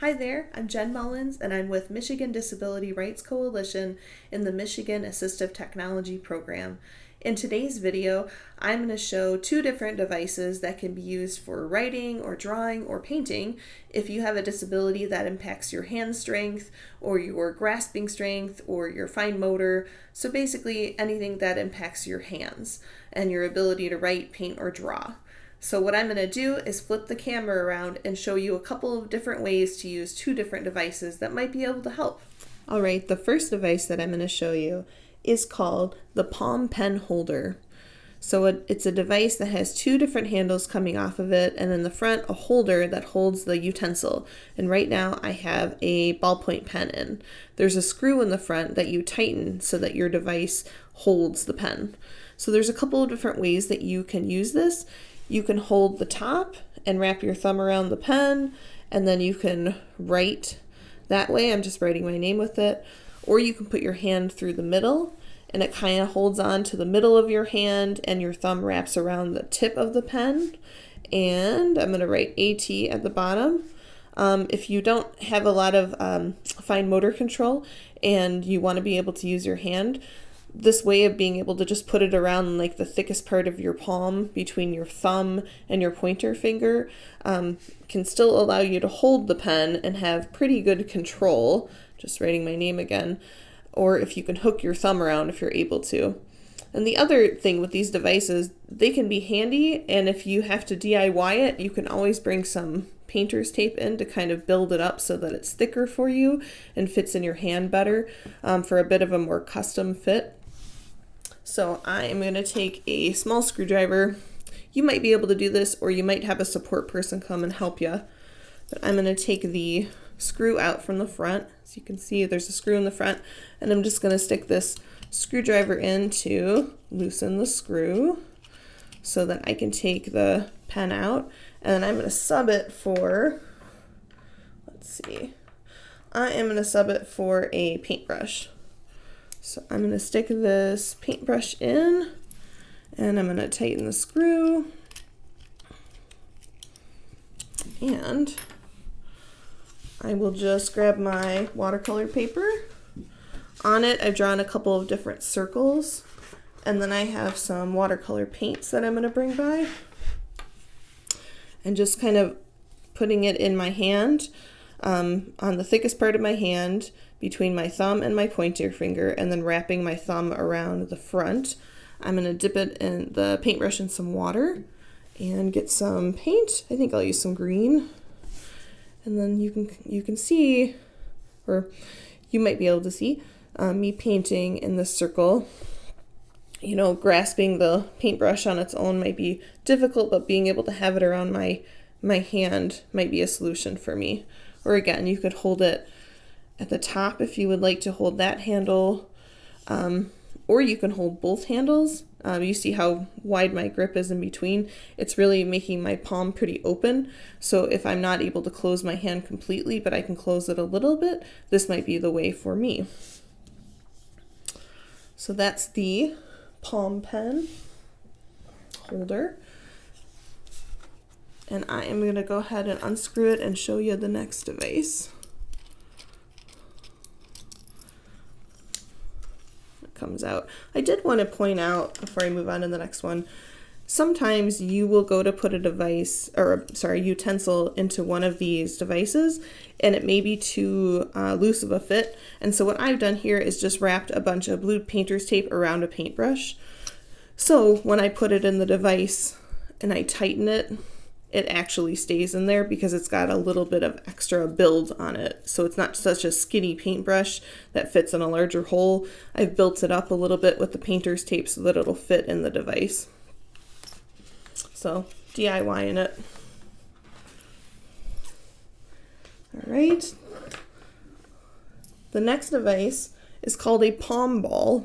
Hi there, I'm Jen Mullins and I'm with Michigan Disability Rights Coalition in the Michigan Assistive Technology Program. In today's video, I'm going to show two different devices that can be used for writing or drawing or painting if you have a disability that impacts your hand strength or your grasping strength or your fine motor. So basically anything that impacts your hands and your ability to write, paint, or draw. So what I'm going to do is flip the camera around and show you a couple of different ways to use two different devices that might be able to help. All right, the first device that I'm going to show you is called the palm pen holder. So it's a device that has two different handles coming off of it, and in the front a holder that holds the utensil. And right now I have a ballpoint pen in. There's a screw in the front that you tighten so that your device holds the pen. So there's a couple of different ways that you can use this. You can hold the top and wrap your thumb around the pen, and then you can write that way. I'm just writing my name with it. Or you can put your hand through the middle, and it kind of holds on to the middle of your hand, and your thumb wraps around the tip of the pen. And I'm going to write AT at the bottom. If you don't have a lot of fine motor control and you want to be able to use your hand, this way of being able to just put it around like the thickest part of your palm between your thumb and your pointer finger can still allow you to hold the pen and have pretty good control. Just writing my name again. Or if you can hook your thumb around if you're able to. And the other thing with these devices, they can be handy, and if you have to DIY it, you can always bring some painter's tape in to kind of build it up so that it's thicker for you and fits in your hand better for a bit of a more custom fit. So I'm going to take a small screwdriver. You might be able to do this, or you might have a support person come and help you. But I'm going to take the screw out from the front. So you can see there's a screw in the front, and I'm just going to stick this screwdriver in to loosen the screw so that I can take the pen out. And I'm going to sub it for, I am going to sub it for a paintbrush. So I'm going to stick this paintbrush in, and I'm going to tighten the screw, and I will just grab my watercolor paper. On it I've drawn a couple of different circles, and then I have some watercolor paints that I'm going to bring by, and just kind of putting it in my hand, on the thickest part of my hand, between my thumb and my pointer finger, and then wrapping my thumb around the front. I'm going to dip it in the paintbrush in some water and get some paint. I think I'll use some green. And then you can see, or you might be able to see, me painting in this circle. You know, grasping the paintbrush on its own might be difficult, but being able to have it around my hand might be a solution for me. Or again, you could hold it at the top if you would like to hold that handle, or you can hold both handles. You see how wide my grip is in between. It's really making my palm pretty open, so if I'm not able to close my hand completely, but I can close it a little bit, this might be the way for me. So that's the palm pen holder. And I am going to go ahead and unscrew it and show you the next device. Comes out. I did want to point out before I move on to the next one, sometimes you will go to put a utensil into one of these devices and it may be too loose of a fit. And so what I've done here is just wrapped a bunch of blue painter's tape around a paintbrush. So when I put it in the device and I tighten it, it actually stays in there because it's got a little bit of extra build on it. So it's not such a skinny paintbrush that fits in a larger hole. I've built it up a little bit with the painter's tape so that it'll fit in the device. So DIYing it. All right. The next device is called a palm ball.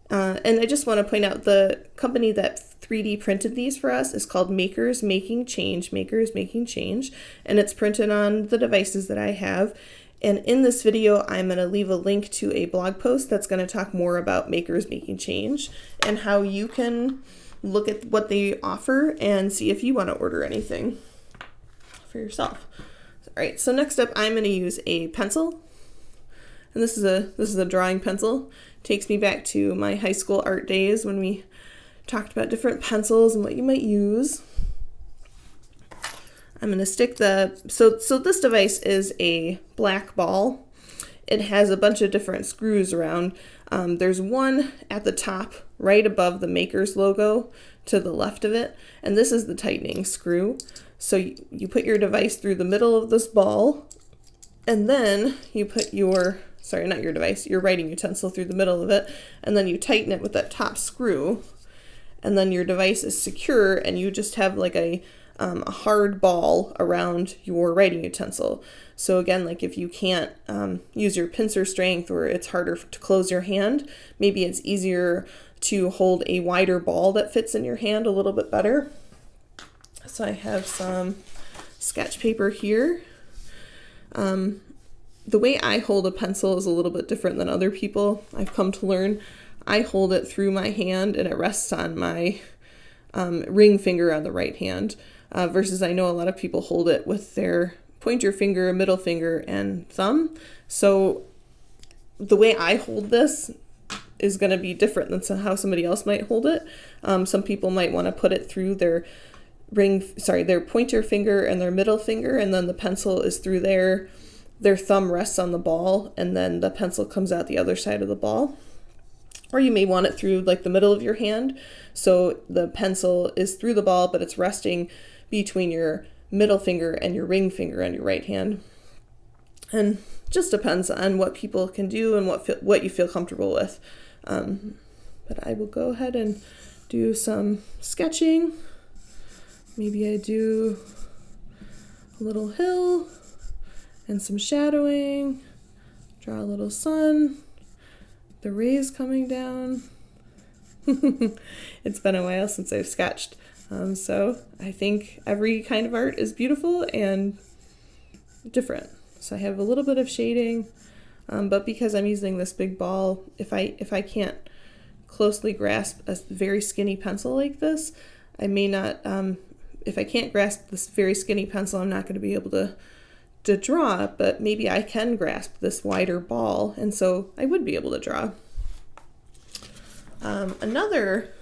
And I just want to point out the company that 3D printed these for us is called Makers Making Change, and it's printed on the devices that I have. And in this video, I'm going to leave a link to a blog post that's going to talk more about Makers Making Change and how you can look at what they offer and see if you want to order anything for yourself. All right, so next up I'm going to use a pencil. And this is a drawing pencil. Takes me back to my high school art days when we talked about different pencils and what you might use. I'm going to stick so this device is a black ball. It has a bunch of different screws around. There's one at the top right above the maker's logo to the left of it, and this is the tightening screw. So you put your device through the middle of this ball, and then you put your your writing utensil through the middle of it, and then you tighten it with that top screw, and then your device is secure, and you just have like a hard ball around your writing utensil. So again, like if you can't use your pincer strength, or it's harder to close your hand, maybe it's easier to hold a wider ball that fits in your hand a little bit better. So I have some sketch paper here. The way I hold a pencil is a little bit different than other people. I've come to learn I hold it through my hand and it rests on my ring finger on the right hand, versus I know a lot of people hold it with their pointer finger, middle finger, and thumb. So the way I hold this is going to be different than how somebody else might hold it. Some people might want to put it through their their pointer finger and their middle finger, and then the pencil is through their thumb rests on the ball, and then the pencil comes out the other side of the ball. Or you may want it through like the middle of your hand, so the pencil is through the ball, but it's resting between your middle finger and your ring finger on your right hand. And just depends on what people can do and what you feel comfortable with. But I will go ahead and do some sketching. Maybe I do a little hill and some shadowing, draw a little sun, the rays coming down. It's been a while since I've sketched, so I think every kind of art is beautiful and different. So I have a little bit of shading, but because I'm using this big ball, if I can't closely grasp a very skinny pencil like this, I may not, if I can't grasp this very skinny pencil, I'm not going to be able to draw, but maybe I can grasp this wider ball, and so I would be able to draw. Another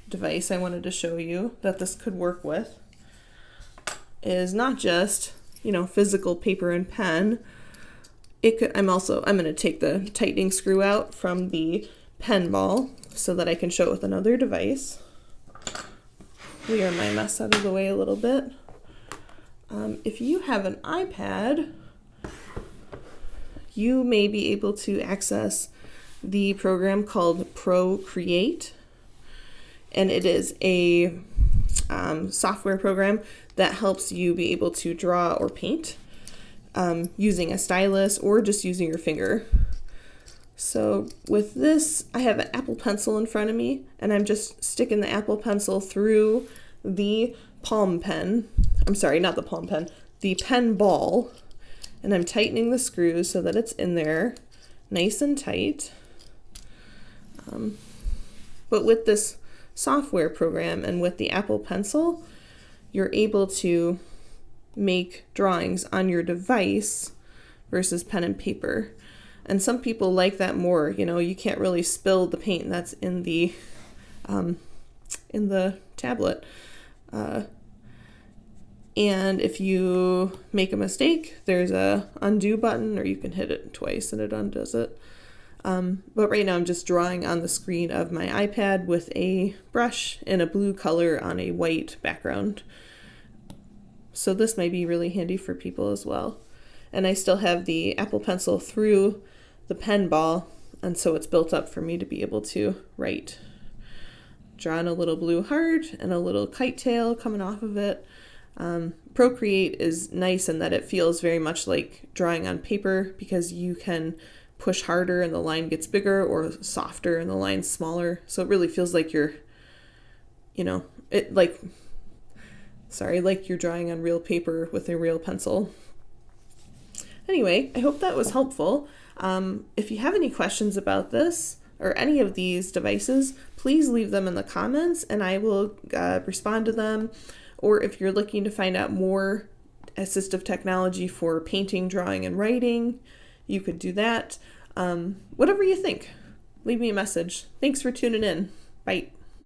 device I wanted to show you that this could work with is not just, physical paper and pen. I'm going to take the tightening screw out from the pen ball so that I can show it with another device. Clear my mess out of the way a little bit. If you have an iPad, you may be able to access the program called Procreate, and it is a software program that helps you be able to draw or paint using a stylus or just using your finger. So with this, I have an Apple Pencil in front of me, and I'm just sticking the Apple Pencil through the palm pen. I'm sorry, not the palm pen, the pen ball, and I'm tightening the screws so that it's in there nice and tight. But with this software program and with the Apple Pencil, you're able to make drawings on your device versus pen and paper. And some people like that more. You can't really spill the paint that's in the tablet. And if you make a mistake, there's a undo button, or you can hit it twice and it undoes it. But right now I'm just drawing on the screen of my iPad with a brush in a blue color on a white background. So this might be really handy for people as well. And I still have the Apple Pencil through the pen ball, and so it's built up for me to be able to write. Drawing a little blue heart and a little kite tail coming off of it. Procreate is nice in that it feels very much like drawing on paper, because you can push harder and the line gets bigger, or softer and the line's smaller. So it really feels like you're, like you're drawing on real paper with a real pencil. Anyway, I hope that was helpful. If you have any questions about this or any of these devices, please leave them in the comments and I will respond to them. Or if you're looking to find out more assistive technology for painting, drawing, and writing, you could do that. Whatever you think, leave me a message. Thanks for tuning in. Bye.